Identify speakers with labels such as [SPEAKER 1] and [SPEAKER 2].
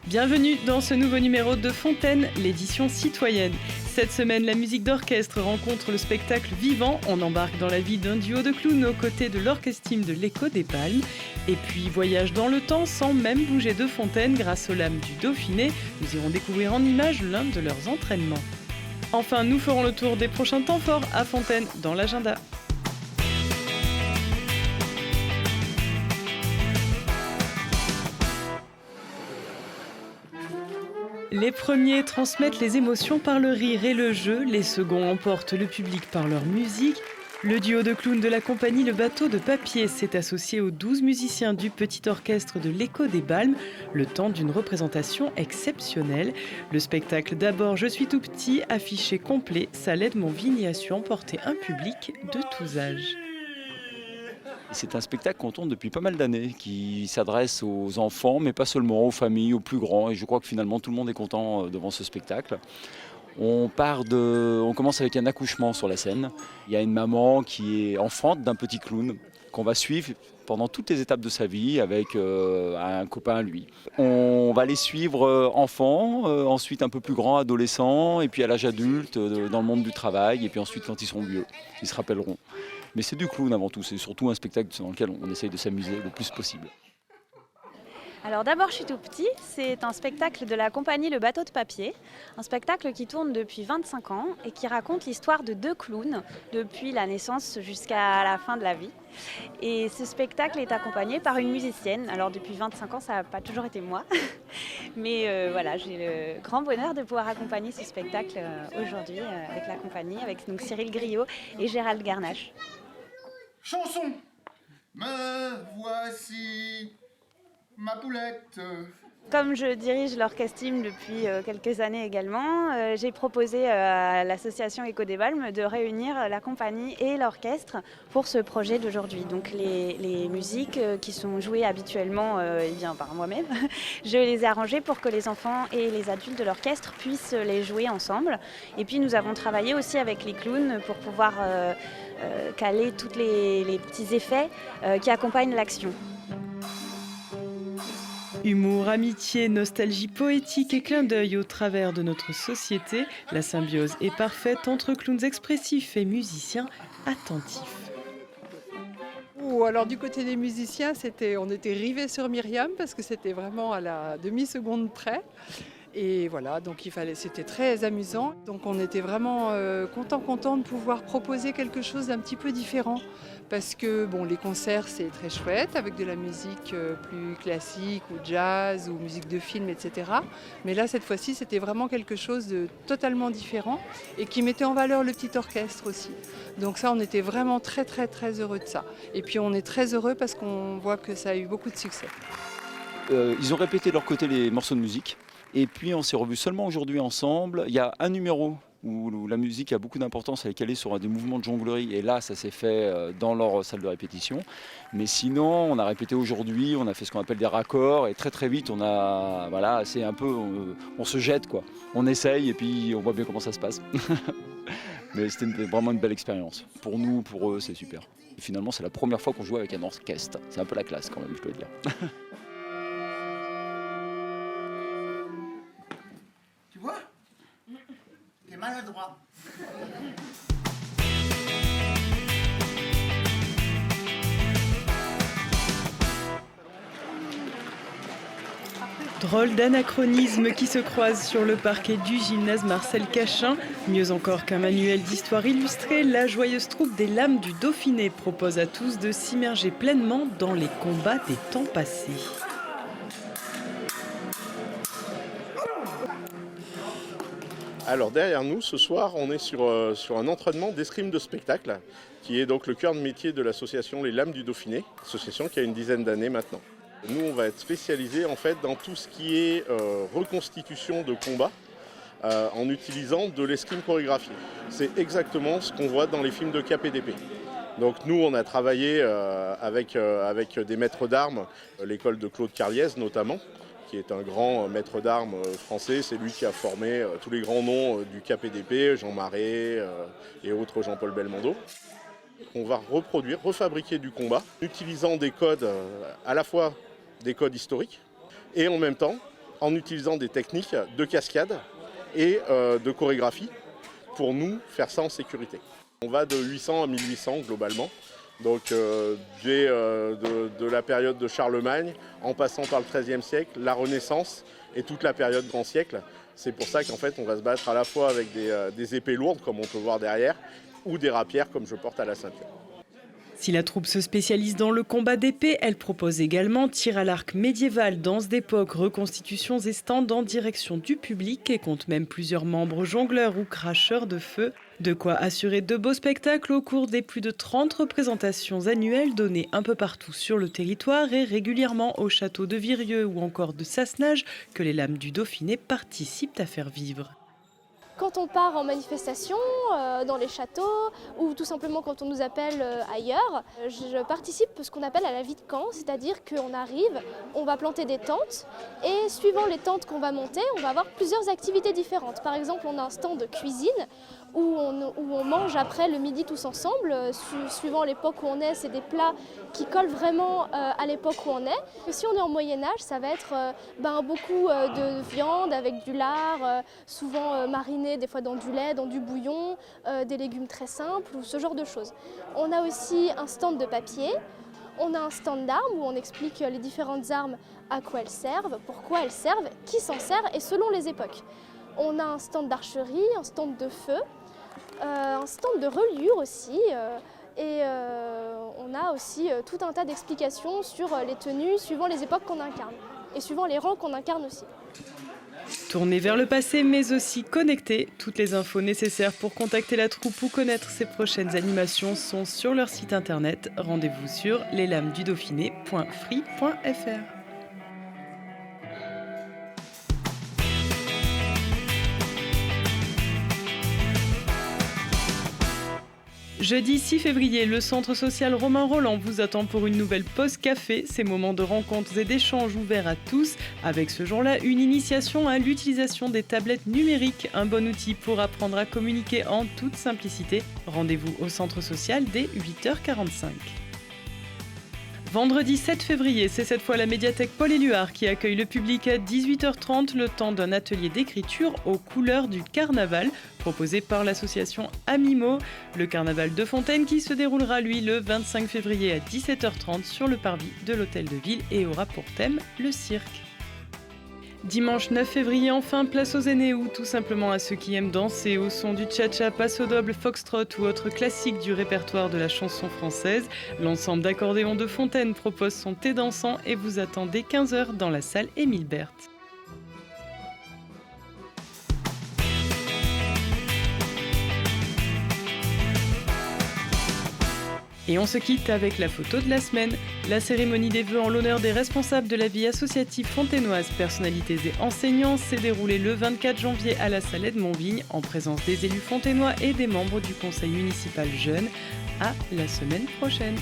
[SPEAKER 1] Bienvenue dans ce nouveau numéro de Fontaine, l'édition citoyenne. Cette semaine, la musique d'orchestre rencontre le spectacle vivant. On embarque dans la vie d'un duo de clowns aux côtés de l'orchestre de l'Écho des Palmes. Et puis, voyage dans le temps sans même bouger de Fontaine grâce aux lames du Dauphiné. Nous irons découvrir en images l'un de leurs entraînements. Enfin, nous ferons le tour des prochains temps forts à Fontaine dans l'agenda. Les premiers transmettent les émotions par le rire et le jeu, les seconds emportent le public par leur musique. Le duo de clowns de la compagnie Le Bateau de Papier s'est associé aux 12 musiciens du petit orchestre de l'Écho des Balmes, le temps d'une représentation exceptionnelle. Le spectacle D'abord je suis tout petit, affiché complet, ça l'aide mon Vigny a su emporter un public de tous âges.
[SPEAKER 2] C'est un spectacle qu'on tourne depuis pas mal d'années, qui s'adresse aux enfants, mais pas seulement, aux familles, aux plus grands. Et je crois que finalement tout le monde est content devant ce spectacle. On commence avec un accouchement sur la scène. Il y a une maman qui est enfante d'un petit clown qu'on va suivre pendant toutes les étapes de sa vie avec un copain à lui. On va les suivre enfants, ensuite un peu plus grands, adolescents, et puis à l'âge adulte, dans le monde du travail, et puis ensuite quand ils seront vieux, ils se rappelleront. Mais c'est du clown avant tout, c'est surtout un spectacle dans lequel on essaye de s'amuser le plus possible.
[SPEAKER 3] Alors d'abord, je suis tout petit, c'est un spectacle de la compagnie Le Bateau de Papier, un spectacle qui tourne depuis 25 ans et qui raconte l'histoire de deux clowns depuis la naissance jusqu'à la fin de la vie. Et ce spectacle est accompagné par une musicienne. Alors depuis 25 ans, ça n'a pas toujours été moi, mais voilà, j'ai le grand bonheur de pouvoir accompagner ce spectacle aujourd'hui avec la compagnie, avec donc Cyril Griot et Gérald Garnache.
[SPEAKER 4] Chanson. Me voici ma poulette.
[SPEAKER 3] Comme je dirige l'orchestre depuis quelques années également, j'ai proposé à l'association Écho des Balmes de réunir la compagnie et l'orchestre pour ce projet d'aujourd'hui. Donc les musiques qui sont jouées habituellement par moi-même, je les ai arrangées pour que les enfants et les adultes de l'orchestre puissent les jouer ensemble. Et puis nous avons travaillé aussi avec les clowns pour pouvoir caler tous les petits effets qui accompagnent l'action.
[SPEAKER 1] Humour, amitié, nostalgie poétique et clin d'œil au travers de notre société, la symbiose est parfaite entre clowns expressifs et musiciens attentifs.
[SPEAKER 5] Alors du côté des musiciens, on était rivés sur Myriam parce que c'était vraiment à la demi-seconde près. Et voilà, donc c'était très amusant. Donc on était vraiment contents de pouvoir proposer quelque chose d'un petit peu différent. Parce que les concerts c'est très chouette avec de la musique plus classique ou jazz ou musique de film, etc. Mais là cette fois-ci c'était vraiment quelque chose de totalement différent et qui mettait en valeur le petit orchestre aussi. Donc ça on était vraiment très heureux de ça. Et puis on est très heureux parce qu'on voit que ça a eu beaucoup de succès.
[SPEAKER 2] Ils ont répété de leur côté les morceaux de musique. Et puis on s'est revus seulement aujourd'hui ensemble. Il y a un numéro où la musique a beaucoup d'importance, elle est calée sur des mouvements de jonglerie. Et là, ça s'est fait dans leur salle de répétition. Mais sinon, on a répété aujourd'hui, on a fait ce qu'on appelle des raccords. Et très vite, on se jette, quoi. On essaye et puis on voit bien comment ça se passe. Mais c'était vraiment une belle expérience. Pour nous, pour eux, c'est super. Et finalement, c'est la première fois qu'on joue avec un orchestre. C'est un peu la classe quand même, je dois dire.
[SPEAKER 4] Tu vois? T'es maladroit.
[SPEAKER 1] Drôle d'anachronisme qui se croise sur le parquet du gymnase Marcel Cachin. Mieux encore qu'un manuel d'histoire illustrée, la joyeuse troupe des Lames du Dauphiné propose à tous de s'immerger pleinement dans les combats des temps passés.
[SPEAKER 6] Alors derrière nous, ce soir, on est sur un entraînement d'escrime de spectacle, qui est donc le cœur de métier de l'association Les Lames du Dauphiné, association qui a une dizaine d'années maintenant. Nous, on va être spécialisés en fait dans tout ce qui est reconstitution de combat en utilisant de l'escrime chorégraphiée. C'est exactement ce qu'on voit dans les films de KPDP. Donc nous, on a travaillé avec des maîtres d'armes, l'école de Claude Carliez notamment, qui est un grand maître d'armes français. C'est lui qui a formé tous les grands noms du KPDP, Jean Marais et autres Jean-Paul Belmondo. On va refabriquer du combat, utilisant des codes, à la fois des codes historiques, et en même temps en utilisant des techniques de cascade et de chorégraphie pour nous faire ça en sécurité. On va de 800 à 1800 globalement, donc de la période de Charlemagne en passant par le XIIIe siècle, la Renaissance et toute la période Grand Siècle. C'est pour ça qu'en fait on va se battre à la fois avec des épées lourdes comme on peut voir derrière ou des rapières comme je porte à la ceinture.
[SPEAKER 1] Si la troupe se spécialise dans le combat d'épée, elle propose également tir à l'arc médiéval, danse d'époque, reconstitutions et stands en direction du public et compte même plusieurs membres jongleurs ou cracheurs de feu. De quoi assurer de beaux spectacles au cours des plus de 30 représentations annuelles données un peu partout sur le territoire et régulièrement au château de Virieu ou encore de Sassenage que les Lames du Dauphiné participent à faire vivre.
[SPEAKER 7] Quand on part en manifestation, dans les châteaux ou tout simplement quand on nous appelle ailleurs, je participe à ce qu'on appelle à la vie de camp, c'est-à-dire qu'on arrive, on va planter des tentes et suivant les tentes qu'on va monter, on va avoir plusieurs activités différentes. Par exemple, on a un stand de cuisine où on mange après le midi tous ensemble. Suivant l'époque où on est, c'est des plats qui collent vraiment à l'époque où on est. Et si on est en Moyen-Âge, ça va être beaucoup de viande avec du lard, souvent mariné des fois dans du lait, dans du bouillon, des légumes très simples ou ce genre de choses. On a aussi un stand de papier. On a un stand d'armes où on explique les différentes armes, à quoi elles servent, pourquoi elles servent, qui s'en sert et selon les époques. On a un stand d'archerie, un stand de feu, un stand de reliure aussi et on a aussi tout un tas d'explications sur les tenues suivant les époques qu'on incarne et suivant les rangs qu'on incarne aussi.
[SPEAKER 1] Tourné vers le passé mais aussi connecté, toutes les infos nécessaires pour contacter la troupe ou connaître ses prochaines animations sont sur leur site internet. Rendez-vous sur leslamesdudauphiné.free.fr. Jeudi 6 février, le centre social Romain Roland vous attend pour une nouvelle pause café. Ces moments de rencontres et d'échanges ouverts à tous. Avec ce jour-là, une initiation à l'utilisation des tablettes numériques. Un bon outil pour apprendre à communiquer en toute simplicité. Rendez-vous au centre social dès 8h45. Vendredi 7 février, c'est cette fois la médiathèque Paul-Éluard qui accueille le public à 18h30 le temps d'un atelier d'écriture aux couleurs du carnaval proposé par l'association Amimo. Le carnaval de Fontaine qui se déroulera lui le 25 février à 17h30 sur le parvis de l'hôtel de ville et aura pour thème le cirque. Dimanche 9 février, enfin, place aux aînés ou tout simplement à ceux qui aiment danser au son du cha-cha, passo doble, foxtrot ou autre classique du répertoire de la chanson française. L'ensemble d'accordéons de Fontaine propose son thé dansant et vous attend dès 15h dans la salle Émile Berthe. Et on se quitte avec la photo de la semaine. La cérémonie des vœux en l'honneur des responsables de la vie associative fontainoise, personnalités et enseignants s'est déroulée le 24 janvier à la Salette de Montvigne en présence des élus fontainois et des membres du conseil municipal jeune. À la semaine prochaine.